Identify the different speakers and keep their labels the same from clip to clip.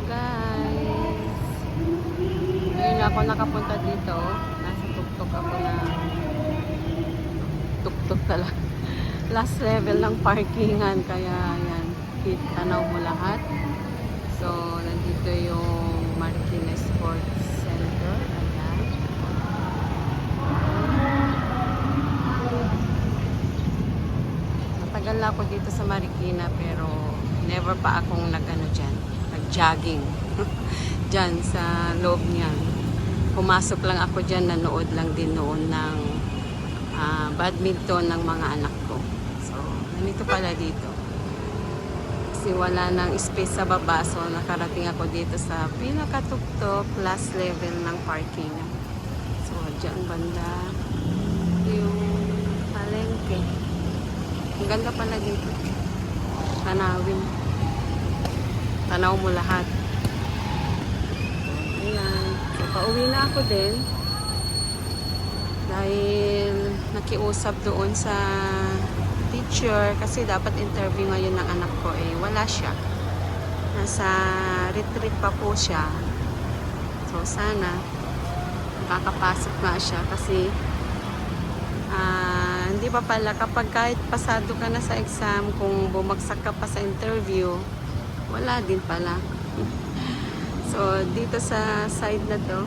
Speaker 1: guys. Ngayon ako nakapunta dito. Nasa tuktok ako na tuktok talaga. Last level ng parkingan. Kaya yan, tanaw mo lahat. So, nandito yung Marikina Sports Center. Ayan. Matagal na ako dito sa Marikina pero never pa akong nag-jogging dyan sa loob niyan. Pumasok lang ako dyan, nanood lang din noon ng badminton ng mga anak ko. So, ganito pala dito. Kasi wala nang space sa baba, so nakarating ako dito sa pinakatuktok, last level ng parking. So, dyan banda yung palengke. Ang ganda pala dito. Tanawin. Tanaw mo lahat. Ayan. So, pauwi na ako din. Dahil nakiusap doon sa teacher. Kasi dapat interview ngayon ng anak ko. Eh, wala siya. Nasa retreat pa po siya. So, sana makakapasok na siya. Kasi hindi pa pala kapag kahit pasado ka na sa exam, kung bumagsak ka pa sa interview, wala din pala. So, dito sa side na to,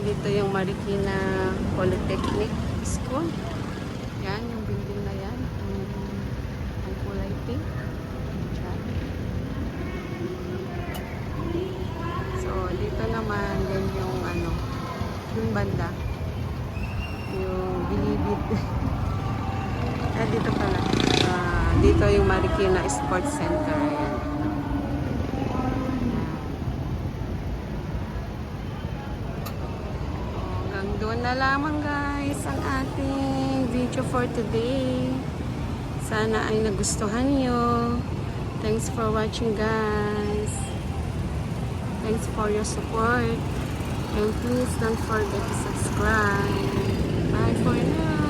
Speaker 1: dito yung Marikina Polytechnic School. Yan, yung building na yan. Ang kulay pink. Yan. So, dito naman, yan yung yung banda. Yung Bilibid. Dito pala. Dito yung Marikina Sports Center. Ayan. Hanggang doon na lamang guys ang ating video for today. Sana ay nagustuhan nyo. Thanks for watching guys. Thanks for your support. And please don't forget to subscribe. Bye for now.